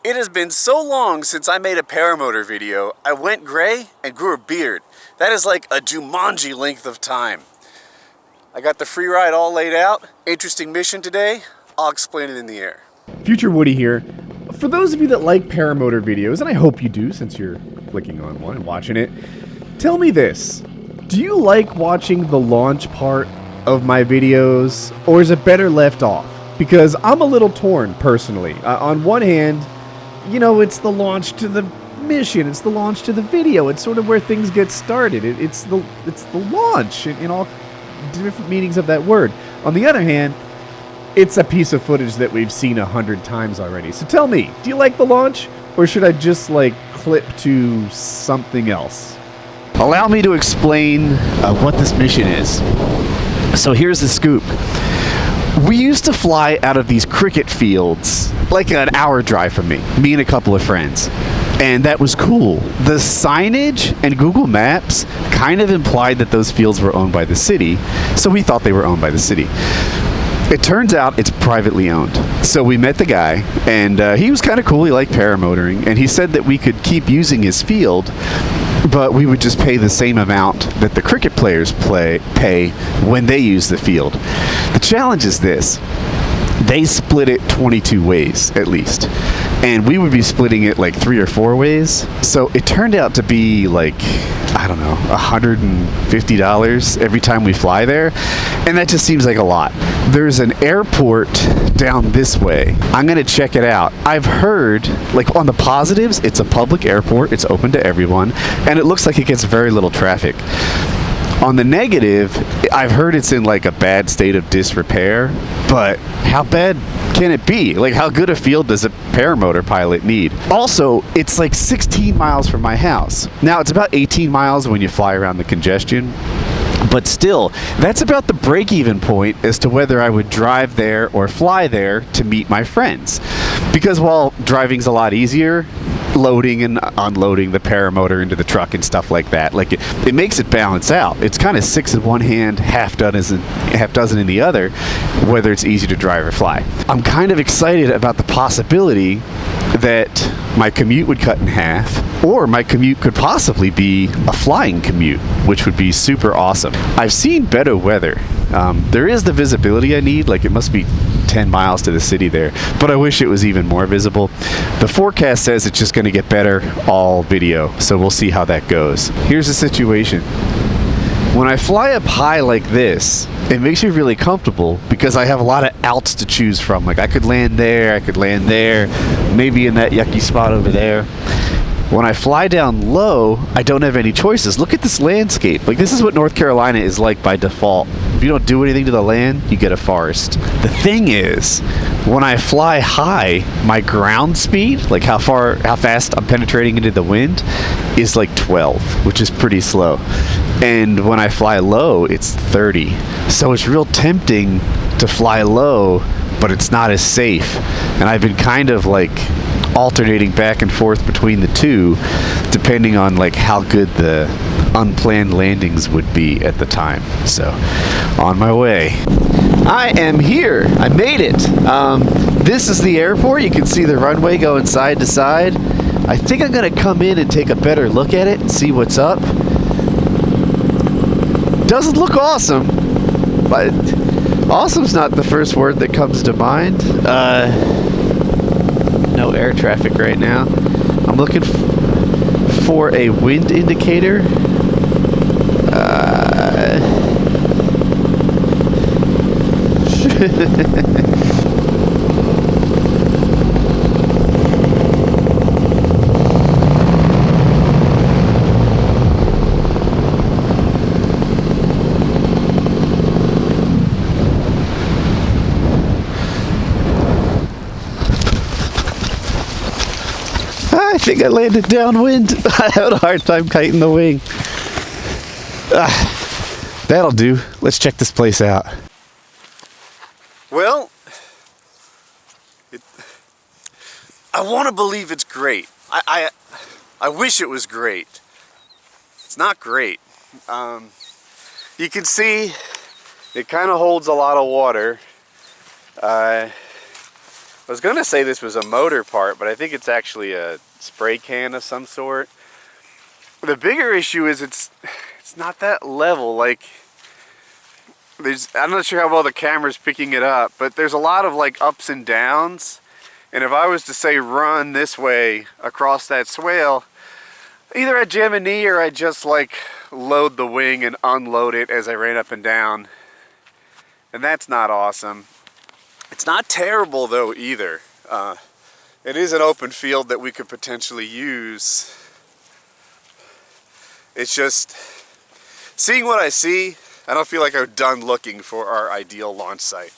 It has been so long since I made a paramotor video, I went gray and grew a beard. That is like a Jumanji length of time. I got the free ride all laid out. Interesting mission today. I'll explain it in the air. Future Woody here. For those of you that like paramotor videos, and I hope you do since you're clicking on one and watching it, tell me this. Do you like watching the launch part of my videos, or is it better left off? Because I'm a little torn, personally. On one hand, you know, it's the launch to the mission, it's the launch to the video, it's sort of where things get started. It's the launch in all different meanings of that word. On the other hand, it's a piece of footage that we've seen 100 times already. So tell me, do you like the launch, or should I just like clip to something else? Allow me to explain what this mission is. So here's the scoop. We used to fly out of these cricket fields, like an hour drive from me and a couple of friends. And that was cool. The signage and Google Maps kind of implied that those fields were owned by the city, so we thought they were owned by the city. It turns out it's privately owned. So we met the guy, and he was kind of cool. He liked paramotoring, and he said that we could keep using his field, but we would just pay the same amount that the cricket players pay when they use the field. The challenge is this. They split it 22 ways, at least. And we would be splitting it like 3 or 4 ways. So it turned out to be like, I don't know, $150 every time we fly there. And that just seems like a lot. There's an airport down this way. I'm going to check it out. I've heard, like on the positives, it's a public airport. It's open to everyone. And it looks like it gets very little traffic. On the negative, I've heard it's in like a bad state of disrepair, but how bad can it be? Like, how good a field does a paramotor pilot need? Also, it's like 16 miles from my house. Now, it's about 18 miles when you fly around the congestion, but still, that's about the break-even point as to whether I would drive there or fly there to meet my friends. Because while driving's a lot easier, loading and unloading the paramotor into the truck and stuff like that, like it makes it balance out. It's kind of 6 in one hand, half dozen in the other, whether it's easy to drive or fly. I'm kind of excited about the possibility that my commute would cut in half, or my commute could possibly be a flying commute, which would be super awesome. I've seen better weather. There is the visibility I need, like it must be 10 miles to the city there, but I wish it was even more visible. The forecast says it's just going to get better all video, so we'll see how that goes. Here's the situation. When I fly up high like this, it makes me really comfortable because I have a lot of outs to choose from. Like I could land there, I could land there, maybe in that yucky spot over there. When I fly down low, I don't have any choices. Look at this landscape. Like, this is what North Carolina is like by default. If you don't do anything to the land, you get a forest. The thing is, when I fly high, my ground speed, like how fast I'm penetrating into the wind, is like 12, which is pretty slow. And when I fly low, it's 30. So it's real tempting to fly low, but it's not as safe. And I've been kind of like alternating back and forth between the two, depending on like how good the unplanned landings would be at the time. So, on my way. I am here. I made it. This is the airport. You can see the runway going side to side. I think I'm gonna come in and take a better look at it and see what's up. Doesn't look awesome, but awesome's not the first word that comes to mind. No air traffic right now. I'm looking for a wind indicator. I think I landed downwind. I had a hard time kiting the wing. That'll do. Let's check this place out. Well, I want to believe it's great. I wish it was great. It's not great. You can see it kind of holds a lot of water. I was gonna say this was a motor part, but I think it's actually a spray can of some sort. The bigger issue is it's not that level. Like, I'm not sure how well the camera's picking it up, but there's a lot of like ups and downs. And if I was to say run this way across that swale, either I'd jam a knee or I'd just like load the wing and unload it as I ran up and down. And that's not awesome. It's not terrible though either. It is an open field that we could potentially use. It's just, seeing what I see, I don't feel like I'm done looking for our ideal launch site.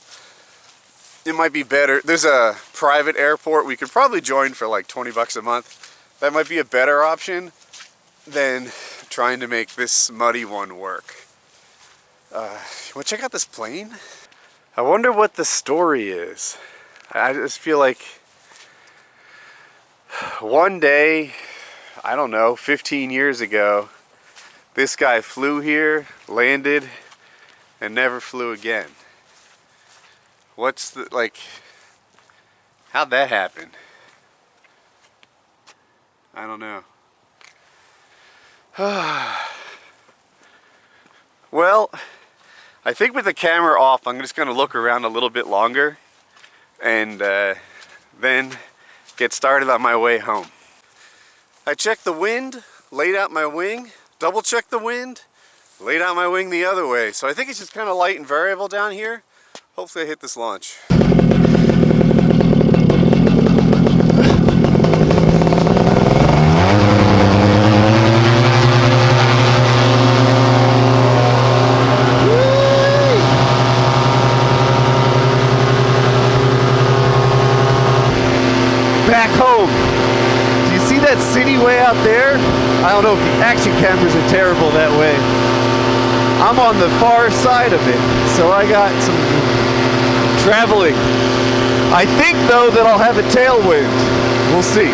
It might be better. There's a private airport we could probably join for like 20 bucks a month. That might be a better option than trying to make this muddy one work. You want to check out this plane? I wonder what the story is. I just feel like one day, I don't know, 15 years ago, this guy flew here, landed, and never flew again. What's the, like, how'd that happen? I don't know. Well, I think with the camera off, I'm just going to look around a little bit longer and then get started on my way home. I checked the wind, laid out my wing, double checked the wind, laid out my wing the other way. So I think it's just kind of light and variable down here. Hopefully I hit this launch. Back home. Do you see that city way out there? I don't know if the action cameras are terrible that way. I'm on the far side of it, so I got some traveling. I think though that I'll have a tailwind. We'll see.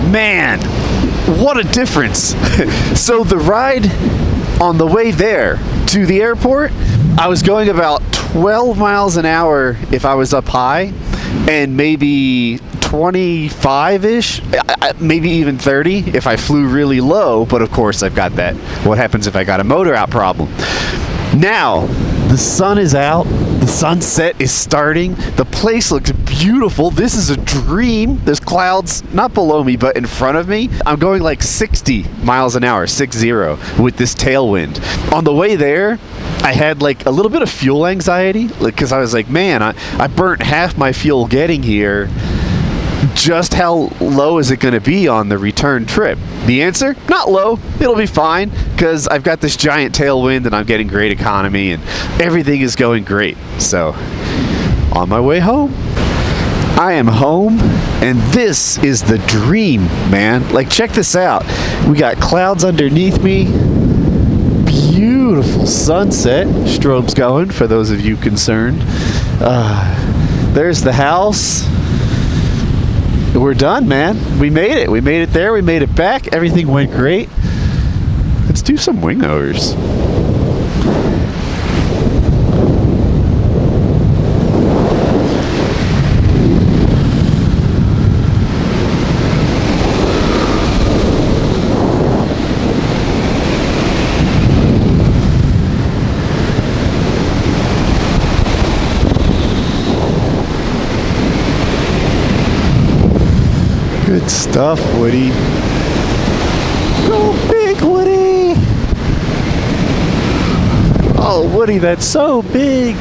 Man, what a difference. So the ride on the way there to the airport, I was going about 12 miles an hour if I was up high, and maybe 25-ish, maybe even 30 if I flew really low. But of course I've got that what happens if I got a motor out problem. Now the sun is out, the sunset is starting, the place looks beautiful. This is a dream. There's clouds not below me but in front of me. I'm going like 60 miles an hour, 60, with this tailwind. On the way there I had like a little bit of fuel anxiety, because I was like, man, I burnt half my fuel getting here. Just how low is it going to be on the return trip? The answer? Not low. It'll be fine, because I've got this giant tailwind and I'm getting great economy and everything is going great. So, on my way home. I am home, and this is the dream, man. Like, check this out. We got clouds underneath me. Beautiful sunset. Strobe's going, for those of you concerned. There's the house. We're done, man. We made it. We made it there. We made it back. Everything went great. Let's do some wingovers. Good stuff, Woody. Go big, Woody! Oh, Woody, that's so big!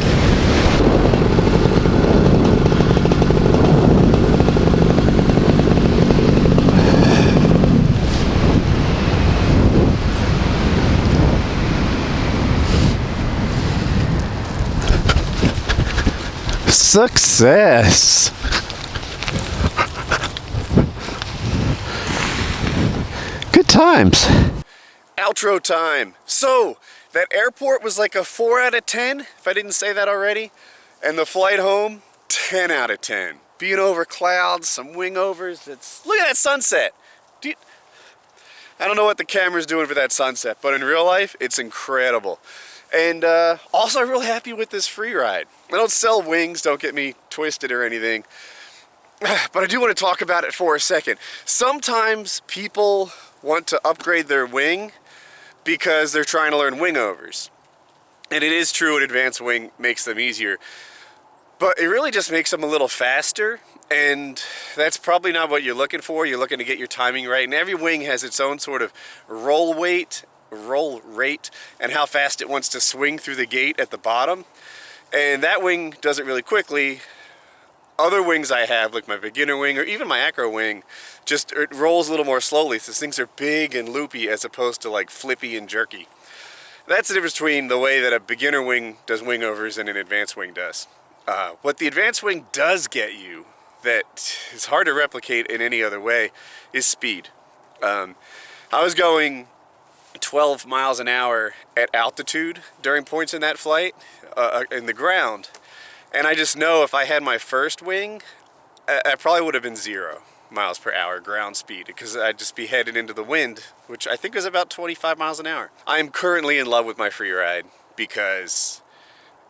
Success! Good times. Outro time. So, that airport was like a 4 out of 10, if I didn't say that already. And the flight home, 10 out of 10. Being over clouds, some wingovers. Look at that sunset. I don't know what the camera's doing for that sunset, but in real life, it's incredible. And also, I'm really happy with this free ride. I don't sell wings, don't get me twisted or anything. But I do want to talk about it for a second. Sometimes people want to upgrade their wing because they're trying to learn wing overs. And it is true an advanced wing makes them easier. But it really just makes them a little faster, and that's probably not what you're looking for. You're looking to get your timing right, and every wing has its own sort of roll rate, and how fast it wants to swing through the gate at the bottom. And that wing does it really quickly. Other wings I have, like my beginner wing or even my acro wing, just it rolls a little more slowly. So things are big and loopy as opposed to like flippy and jerky. That's the difference between the way that a beginner wing does wing overs and an advanced wing does. What the advanced wing does get you that is hard to replicate in any other way is speed. I was going 12 miles an hour at altitude during points in that flight in the ground, and I just know if I had my first wing, I probably would have been 0 miles per hour ground speed because I'd just be headed into the wind, which I think is about 25 miles an hour. I'm currently in love with my free ride because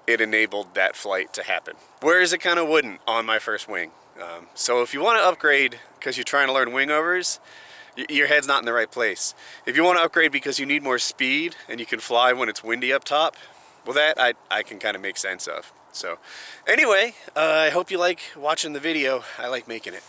it enabled that flight to happen, whereas it kind of wouldn't on my first wing. So if you want to upgrade because you're trying to learn wing overs, your head's not in the right place. If you want to upgrade because you need more speed and you can fly when it's windy up top, well, that I can kind of make sense of. So anyway, I hope you like watching the video. I like making it.